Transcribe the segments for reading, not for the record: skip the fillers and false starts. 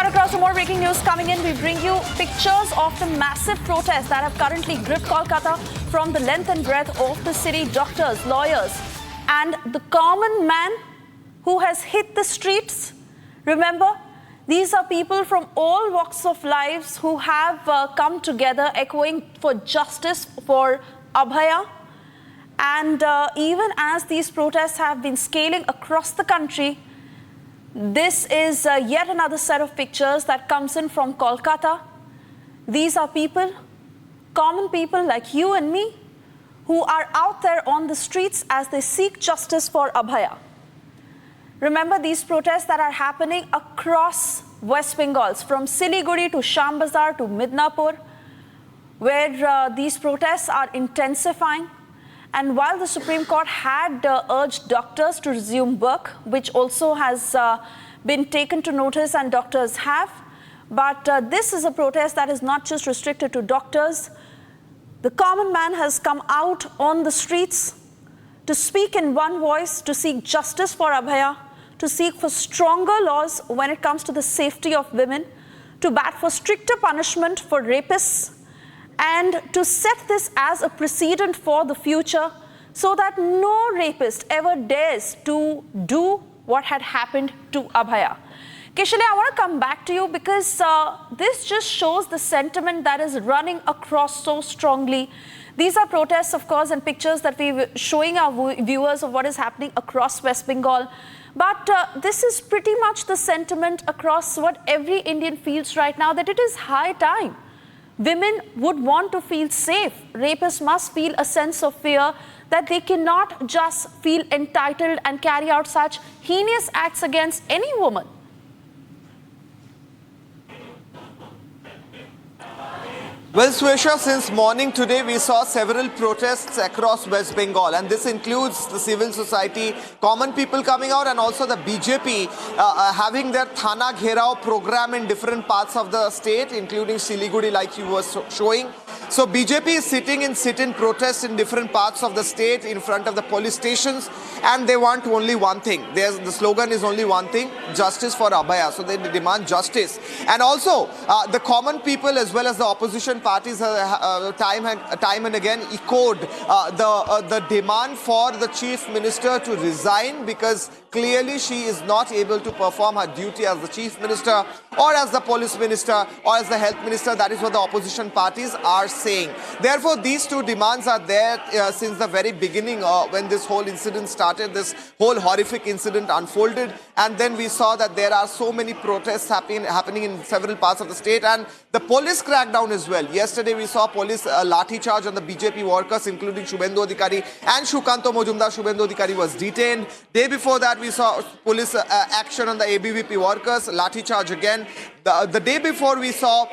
Cut across to more breaking news coming in. We bring you pictures of the massive protests that have currently gripped Kolkata from the length and breadth of the city. Doctors, lawyers, and the common man who has hit the streets. Remember, these are people from all walks of lives who have come together echoing for justice for Abhaya. And even as these protests have been scaling across the country, this is yet another set of pictures that comes in from Kolkata. These are people, common people like you and me, who are out there on the streets as they seek justice for Abhaya. Remember these protests that are happening across West Bengal, from Siliguri to Shambazar to Midnapur, where these protests are intensifying. And while the Supreme Court had urged doctors to resume work, which also has been taken to notice and doctors have, but this is a protest that is not just restricted to doctors. The common man has come out on the streets to speak in one voice, to seek justice for Abhaya, to seek for stronger laws when it comes to the safety of women, to bat for stricter punishment for rapists, and to set this as a precedent for the future so that no rapist ever dares to do what had happened to Abhaya. Kishale, I want to come back to you because this just shows the sentiment that is running across so strongly. These are protests, of course, and pictures that we're showing our viewers of what is happening across West Bengal. But this is pretty much the sentiment across what every Indian feels right now, that it is high time. Women would want to feel safe. Rapists must feel a sense of fear that they cannot just feel entitled and carry out such heinous acts against any woman. Well, Swesha, since morning today, we saw several protests across West Bengal, and this includes the civil society, common people coming out, and also the BJP having their Thana Gherao program in different parts of the state, including Siliguri, like you were showing. So BJP is sitting in sit-in protests in different parts of the state in front of the police stations, and they want only one thing. The slogan is only one thing: justice for Abhaya. So they demand justice. And also, the common people as well as the opposition parties have time and again echoed the demand for the chief minister to resign, because clearly she is not able to perform her duty as the chief minister or as the police minister or as the health minister. That is what the opposition parties are saying. Therefore, these two demands are there since the very beginning when this whole incident started, this whole horrific incident unfolded. And then we saw that there are so many protests happening in several parts of the state, and the police crackdown as well. Yesterday, we saw police lathi charge on the BJP workers, including Shubhendu Adhikari and Shukanto Majumdar. Shubhendu Adhikari was detained. Day before that, we saw police action on the ABVP workers, lathi charge again. The day before, we saw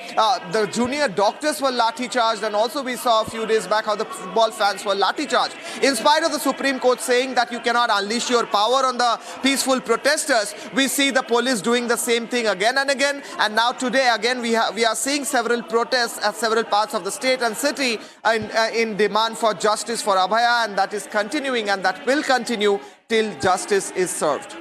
the junior doctors were lathi charged, and also we saw a few days back how the football fans were lathi charged. In spite of the Supreme Court saying that you cannot unleash your power on the peaceful protesters, we see the police doing the same thing again and again. And now today again we are seeing several protests at several parts of the state and city in demand for justice for Abhaya, and that is continuing, and that will continue till justice is served.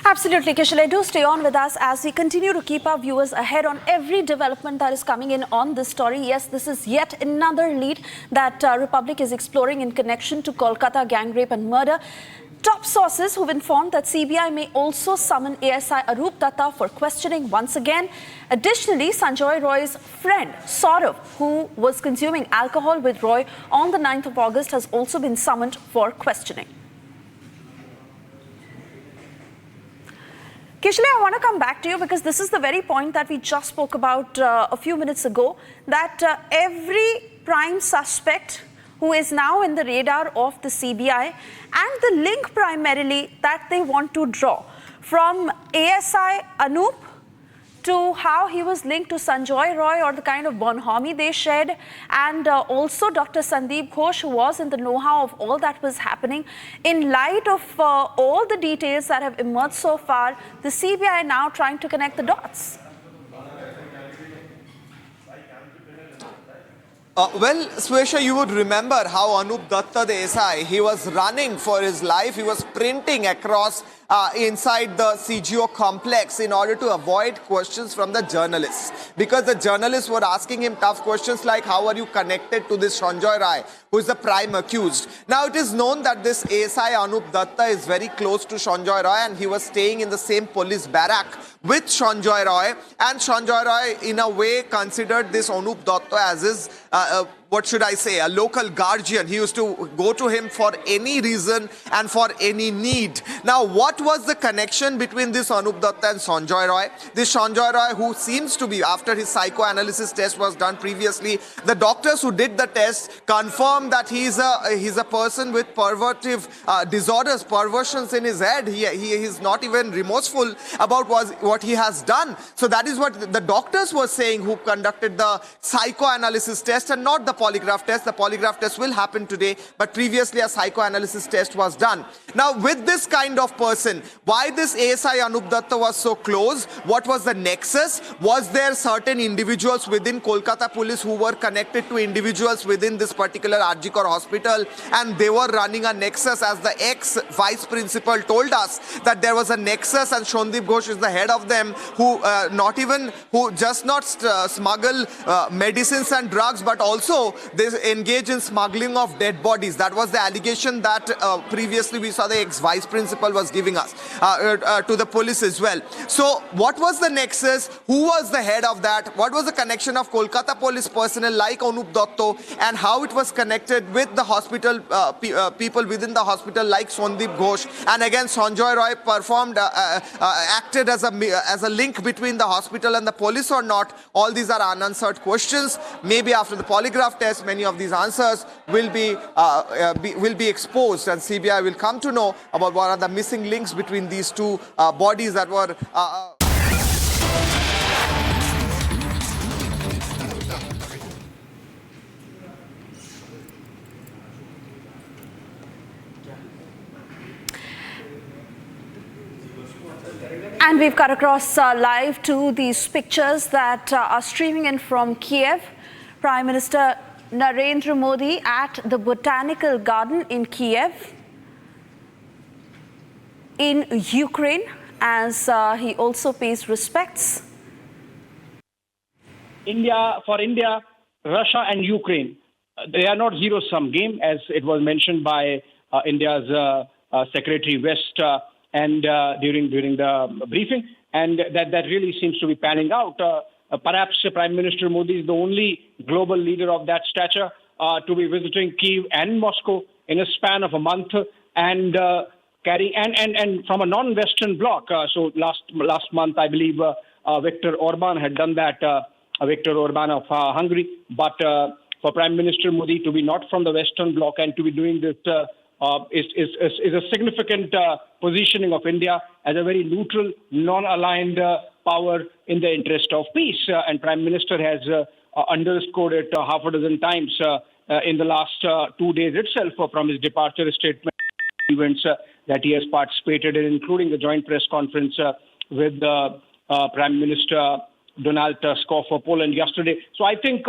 Absolutely, Kishale. Do stay on with us as we continue to keep our viewers ahead on every development that is coming in on this story. Yes, this is yet another lead that Republic is exploring in connection to Kolkata gang rape and murder. Top sources who've informed that CBI may also summon ASI Arup Datta for questioning once again. Additionally, Sanjoy Roy's friend, Saurav, who was consuming alcohol with Roy on the 9th of August, has also been summoned for questioning. Kishale, I want to come back to you because this is the very point that we just spoke about a few minutes ago, that every prime suspect who is now in the radar of the CBI, and the link primarily that they want to draw from ASI Anup to how he was linked to Sanjoy Roy, or the kind of bonhomie they shared, and also Dr. Sandeep Ghosh, who was in the know-how of all that was happening. In light of all the details that have emerged so far, the CBI now trying to connect the dots. Well, Swesha, you would remember how Anup Datta, the SI, he was running for his life. He was sprinting across inside the CGO complex in order to avoid questions from the journalists. Because the journalists were asking him tough questions like, how are you connected to this Sanjay Rai, who is the prime accused? Now, it is known that this ASI Anup Datta is very close to Sanjay Rai, and he was staying in the same police barrack with Sanjay Rai. And Sanjay Rai, in a way, considered this Anup Datta as his what should I say, a local guardian. He used to go to him for any reason and for any need. Now, what was the connection between this Anup Datta and Sanjay Rai? This Sanjay Rai, who seems to be, after his psychoanalysis test was done previously, the doctors who did the test confirmed that he's a person with pervertive disorders, perversions in his head. He is not even remorseful about what he has done. So that is what the doctors were saying who conducted the psychoanalysis test and not the polygraph test. The polygraph test will happen today, but previously a psychoanalysis test was done. Now, with this kind of person, why this ASI Anup Datta was so close? What was the nexus? Was there certain individuals within Kolkata police who were connected to individuals within this particular RG Kar hospital, and they were running a nexus? As the ex-vice principal told us that there was a nexus, and Shondeep Ghosh is the head of them, who just not smuggle medicines and drugs, but also they engage in smuggling of dead bodies. That was the allegation that previously we saw the ex-vice principal was giving us to the police as well. So what was the nexus? Who was the head of that? What was the connection of Kolkata police personnel like Anup Datta, and how it was connected with the hospital people within the hospital like Shondeep Ghosh? And again, Sanjay Rai acted as a link between the hospital and the police or not? All these are unanswered questions. Maybe after the polygraph test, many of these answers will be exposed, and CBI will come to know about what are the missing links between these two bodies that were And we've cut across live to these pictures that are streaming in from Kyiv. Prime Minister Narendra Modi at the Botanical Garden in Kyiv in Ukraine, as he also pays respects. For India, Russia and Ukraine, they are not zero-sum game, as it was mentioned by India's Secretary West and during the briefing, and that really seems to be panning out. Perhaps Prime Minister Modi is the only global leader of that stature to be visiting Kyiv and Moscow in a span of a month, and from a non-Western bloc. So last month, I believe, Viktor Orban had done that. Viktor Orban of Hungary, but for Prime Minister Modi to be not from the Western bloc and to be doing this is a significant positioning of India as a very neutral, non-aligned power in the interest of peace. And Prime Minister has underscored it half a dozen times in the last 2 days itself from his departure statement events that he has participated in, including the joint press conference with Prime Minister Donald Tusk of Poland yesterday. So I think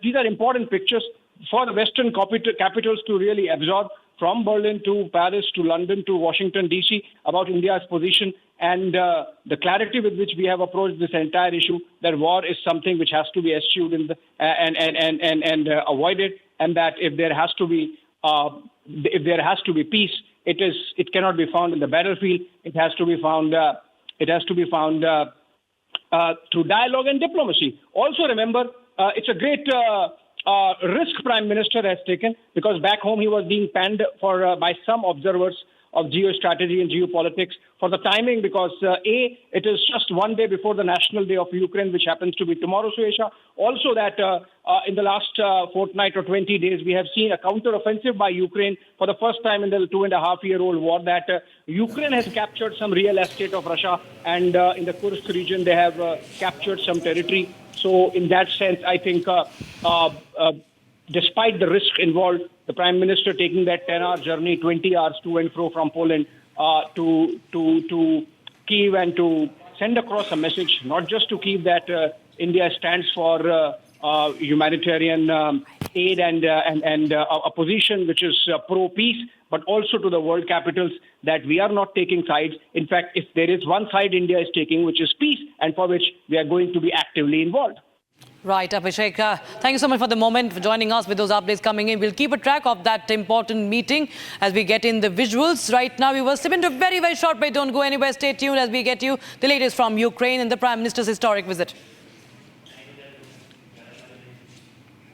these are important pictures for the Western capitals to really absorb, from Berlin to Paris to London to Washington, D.C., about India's position and the clarity with which we have approached this entire issue, that war is something which has to be eschewed and avoided, and that if there has to be peace, it cannot be found in the battlefield. It has to be found through dialogue and diplomacy. Also remember, it's a great risk Prime Minister has taken, because back home he was being panned for by some observers of geostrategy and geopolitics for the timing, because it is just 1 day before the National Day of Ukraine, which happens to be tomorrow, Suesha. Also that in the last fortnight or 20 days, we have seen a counter-offensive by Ukraine for the first time in the 2.5-year-old war, that Ukraine has captured some real estate of Russia, and in the Kursk region they have captured some territory. So in that sense, I think despite the risk involved, the Prime Minister taking that 10-hour journey, 20 hours to and fro from Poland to Kyiv, and to send across a message, not just to Kyiv, that India stands for humanitarian aid and a position which is pro-peace, but also to the world capitals that we are not taking sides. In fact, if there is one side India is taking, which is peace, and for which we are going to be actively involved. Right, Abhishek. Thank you so much for the moment, for joining us with those updates coming in. We'll keep a track of that important meeting as we get in the visuals. Right now, we will slip into a very, very short break. Don't go anywhere. Stay tuned as we get you the latest from Ukraine and the Prime Minister's historic visit.